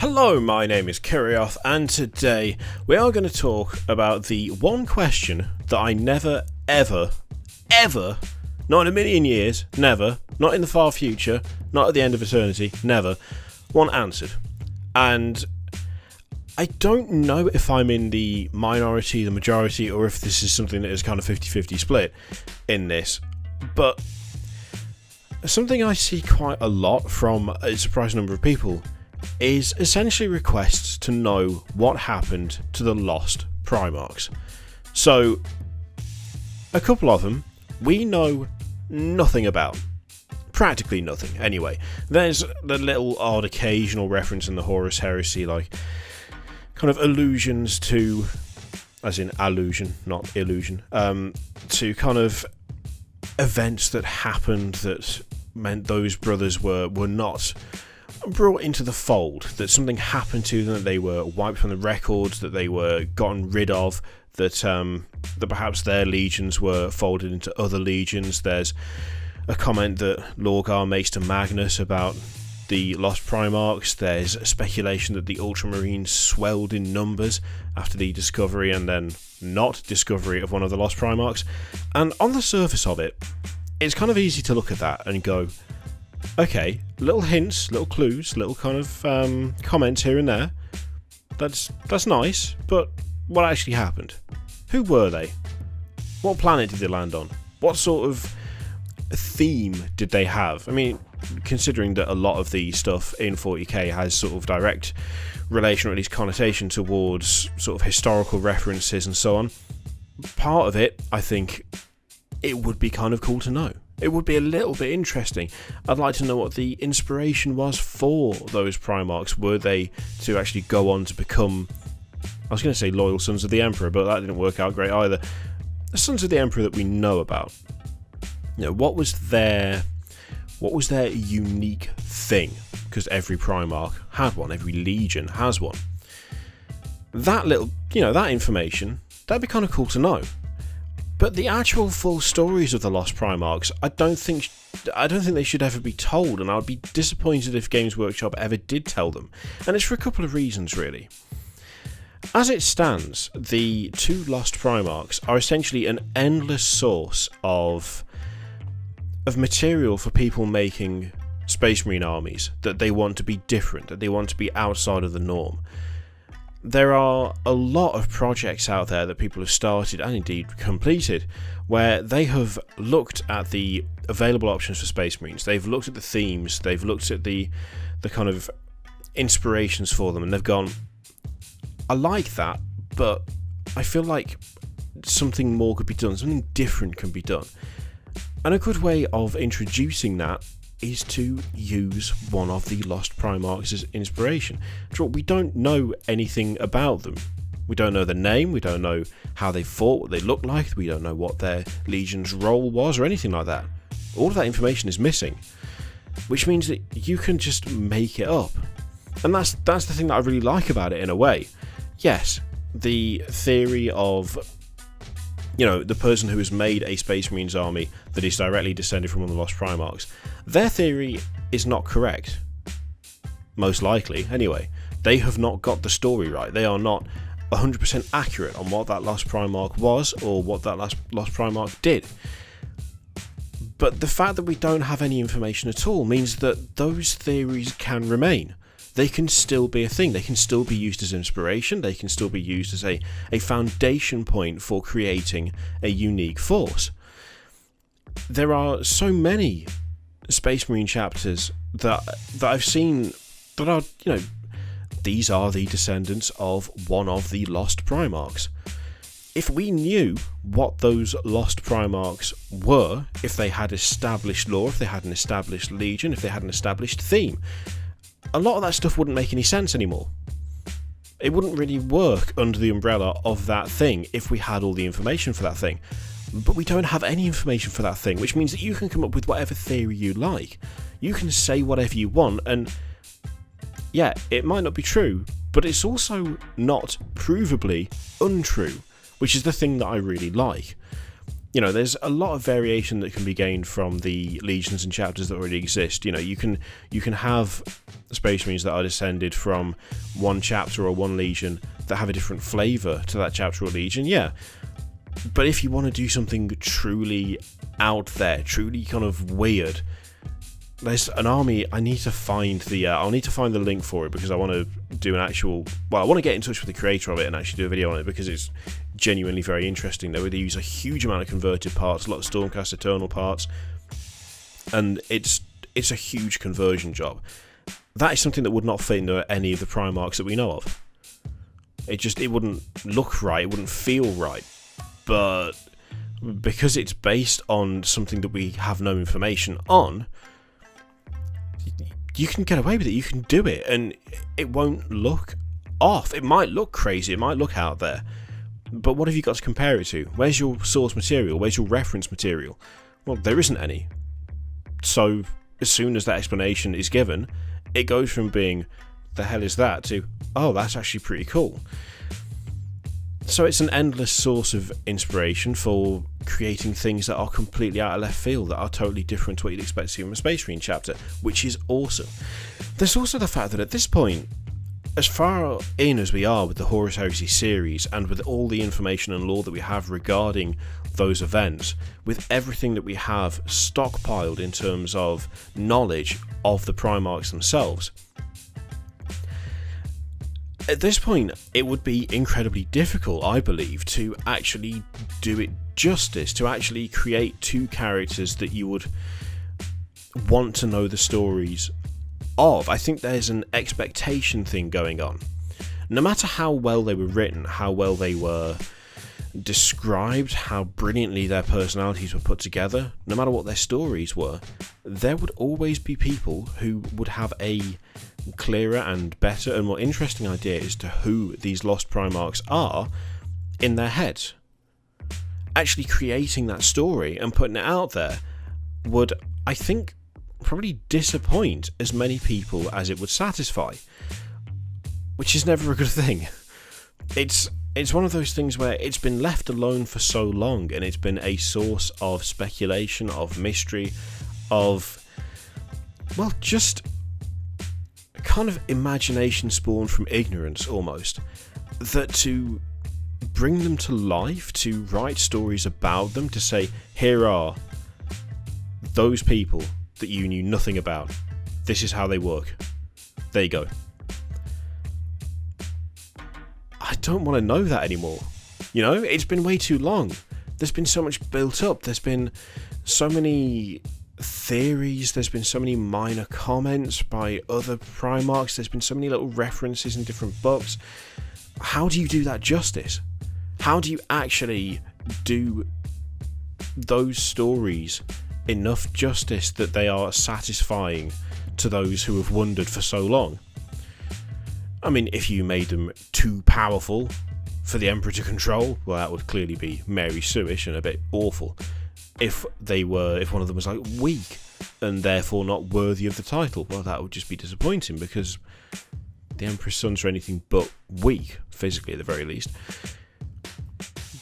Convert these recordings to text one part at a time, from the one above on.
Hello, my name is Kirioth, and today we are going to talk about the one question that I never, ever, not in a million years, never, not in the far future, not at the end of eternity, never, want answered. And I don't know if I'm in the minority, the majority, or if this is something that is kind of 50-50 split in this, but something I see quite a lot from a surprising number of people is essentially requests to know what happened to the lost Primarchs. So, a couple of them we know nothing about. Practically nothing, anyway. There's the little odd occasional reference in the Horus Heresy, like kind of allusions to, as in allusion, not illusion, to kind of events that happened that meant those brothers were not brought into the fold, that something happened to them, that they were wiped from the records, that they were gotten rid of, that perhaps their legions were folded into other legions. There's a comment that Lorgar makes to Magnus about the Lost Primarchs. There's speculation that the Ultramarines swelled in numbers after the discovery and then not discovery of one of the Lost Primarchs. And on the surface of it, it's kind of easy to look at that and go, okay, little hints, little clues, little kind of comments here and there. That's nice, but what actually happened? Who were they? What planet did they land on? What sort of theme did they have? I mean, considering that a lot of the stuff in 40k has sort of direct relation, or at least connotation, towards sort of historical references and so on, part of it, I think, it would be kind of cool to know. It would be a little bit interesting. I'd like to know what the inspiration was for those Primarchs. Were they to actually go on to become, I was going to say loyal sons of the Emperor, but that didn't work out great either. The sons of the Emperor that we know about. You know, what was their unique thing? Because every Primarch had one, every legion has one. That little, that information, that'd be kind of cool to know. But the actual full stories of the Lost Primarchs, I don't think they should ever be told, and I would be disappointed if Games Workshop ever did tell them. And it's for a couple of reasons, really. As it stands, the two Lost Primarchs are essentially an endless source of material for people making Space Marine armies that they want to be different, that they want to be outside of the norm. There are a lot of projects out there that people have started and indeed completed where they have looked at the available options for Space Marines, they've looked at the themes, they've looked at the kind of inspirations for them, and they've gone, I like that, but I feel like something more could be done, something different can be done. And a good way of introducing that is to use one of the Lost Primarchs as inspiration. We don't know anything about them. We don't know their name, we don't know how they fought, what they looked like, we don't know what their legion's role was or anything like that. All of that information is missing, which means that you can just make it up. And that's the thing that I really like about it in a way. Yes, the theory of the person who has made a Space Marines army that is directly descended from one of the Lost Primarchs, their theory is not correct. Most likely, anyway. They have not got the story right. They are not 100% accurate on what that Lost Primarch was or what that Lost Primarch did. But the fact that we don't have any information at all means that those theories can remain. They can still be a thing. They can still be used as inspiration. They can still be used as a foundation point for creating a unique force. There are so many Space Marine chapters that I've seen that are, these are the descendants of one of the Lost Primarchs. If we knew what those Lost Primarchs were, if they had established lore, if they had an established legion, if they had an established theme, a lot of that stuff wouldn't make any sense anymore. It wouldn't really work under the umbrella of that thing if we had all the information for that thing. But we don't have any information for that thing, which means that you can come up with whatever theory you like. You can say whatever you want, and yeah, it might not be true, but it's also not provably untrue, which is the thing that I really like. there's a lot of variation that can be gained from the legions and chapters that already exist. You can have Space Marines that are descended from one chapter or one legion that have a different flavour to that chapter or legion, yeah. But if you want to do something truly out there, truly kind of weird, there's an army. I'll need to find the link for it, because I want to do I want to get in touch with the creator of it and actually do a video on it, because it's genuinely very interesting. They use a huge amount of converted parts, a lot of Stormcast Eternal parts, and it's a huge conversion job. That is something that would not fit into any of the Primarchs that we know of. It wouldn't look right, it wouldn't feel right. But because it's based on something that we have no information on, you can get away with it, you can do it, and it won't look off. It might look crazy, it might look out there, but what have you got to compare it to? Where's your source material? Where's your reference material? Well, there isn't any. So as soon as that explanation is given, it goes from being, the hell is that, to, oh, that's actually pretty cool. So it's an endless source of inspiration for creating things that are completely out of left field, that are totally different to what you'd expect to see from a Space Marine chapter, which is awesome. There's also the fact that at this point, as far in as we are with the Horus Heresy series, and with all the information and lore that we have regarding those events, with everything that we have stockpiled in terms of knowledge of the Primarchs themselves, at this point, it would be incredibly difficult, I believe, to actually do it justice, to actually create two characters that you would want to know the stories of. I think there's an expectation thing going on. No matter how well they were written, how well they were described, how brilliantly their personalities were put together, no matter what their stories were, there would always be people who would have a clearer and better and more interesting idea as to who these lost Primarchs are in their heads. Actually creating that story and putting it out there would, I think, probably disappoint as many people as it would satisfy, which is never a good thing. It's one of those things where it's been left alone for so long, and it's been a source of speculation, of mystery, of, well, just kind of imagination spawned from ignorance almost, that to bring them to life, to write stories about them, to say, here are those people that you knew nothing about, this is how they work, there you go. I don't want to know that anymore. It's been way too long. There's been so much built up, there's been so many theories, there's been so many minor comments by other Primarchs, there's been so many little references in different books. How do you do that justice? How do you actually do those stories enough justice that they are satisfying to those who have wondered for so long? I mean, if you made them too powerful for the Emperor to control, well, that would clearly be Mary Sue-ish and a bit awful. If one of them was like weak and therefore not worthy of the title, well, that would just be disappointing, because the Emperor's sons are anything but weak, physically at the very least.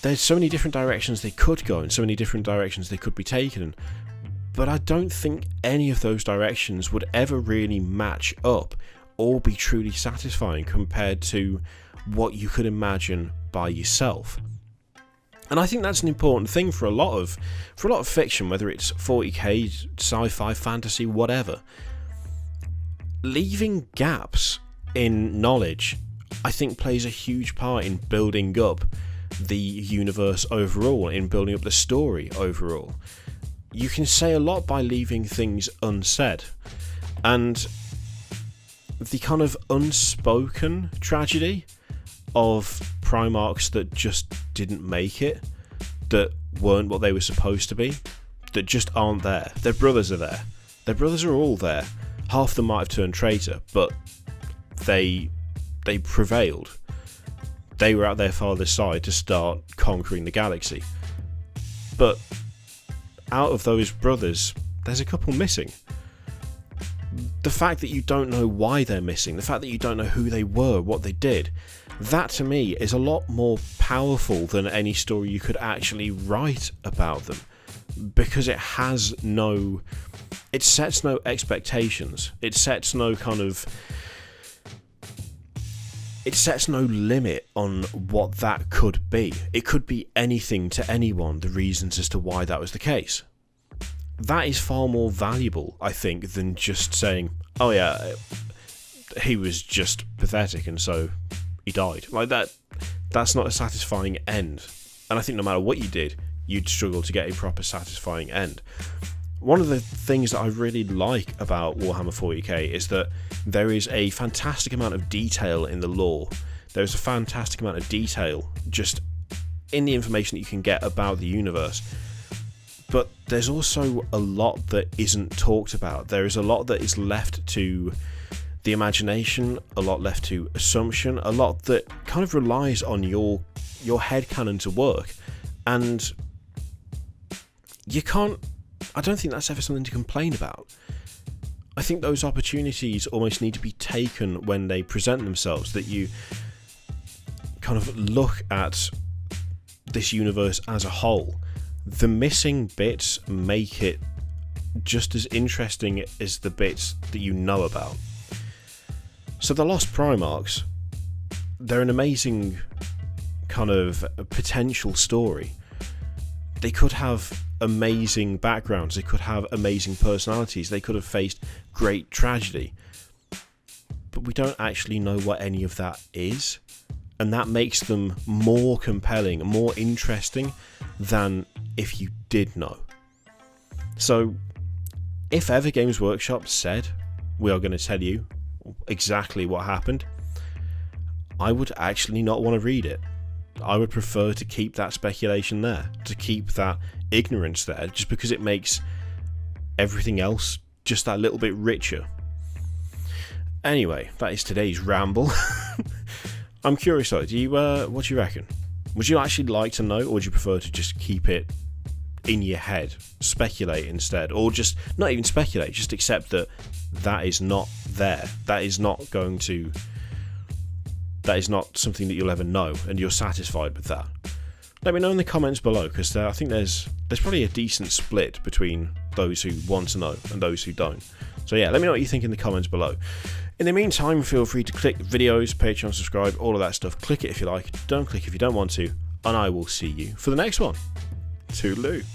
There's so many different directions they could go, and so many different directions they could be taken, but I don't think any of those directions would ever really match up or be truly satisfying compared to what you could imagine by yourself. And I think that's an important thing for a lot of fiction, whether it's 40k, sci-fi, fantasy, whatever. Leaving gaps in knowledge, I think, plays a huge part in building up the universe overall, in building up the story overall. You can say a lot by leaving things unsaid, and the kind of unspoken tragedy of Primarchs that just didn't make it, that weren't what they were supposed to be, that just aren't there. Their brothers are there. Their brothers are all there. Half of them might have turned traitor, but they prevailed. They were at their father's side to start conquering the galaxy. But out of those brothers, there's a couple missing. the fact that you don't know why they're missing, the fact that you don't know who they were, what they did, that to me is a lot more powerful than any story you could actually write about them, because it sets no expectations, it sets no limit on what that could be. It could be anything to anyone, the reasons as to why that was the case. That is far more valuable, I think, than just saying, oh yeah, he was just pathetic and so he died. Like that's not a satisfying end. And I think no matter what you did, you'd struggle to get a proper satisfying end. One of the things that I really like about Warhammer 40k is that there is a fantastic amount of detail in the lore. There's a fantastic amount of detail just in the information that you can get about the universe. But there's also a lot that isn't talked about. There is a lot that is left to the imagination, a lot left to assumption, a lot that kind of relies on your headcanon to work. And I don't think that's ever something to complain about. I think those opportunities almost need to be taken when they present themselves, that you kind of look at this universe as a whole. The missing bits make it just as interesting as the bits that you know about. So the Lost Primarchs, they're an amazing kind of potential story. They could have amazing backgrounds, they could have amazing personalities, they could have faced great tragedy. But we don't actually know what any of that is, and that makes them more compelling, more interesting than if you did know. So, if ever Games Workshop said, we are going to tell you exactly what happened, I would actually not want to read it. I would prefer to keep that speculation there, to keep that ignorance there, just because it makes everything else just that little bit richer. Anyway, that is today's ramble. I'm curious though, what do you reckon? Would you actually like to know, or would you prefer to just keep it in your head, speculate instead, or just not even speculate, just accept that is not there, that is not something that you'll ever know, and you're satisfied with that? Let me know in the comments below, because I think there's probably a decent split between those who want to know and those who don't. So yeah, let me know what you think in the comments below. In the meantime, feel free to click videos, Patreon, subscribe, all of that stuff. Click it if you like, don't click if you don't want to, and I will see you for the next one. Toodaloo.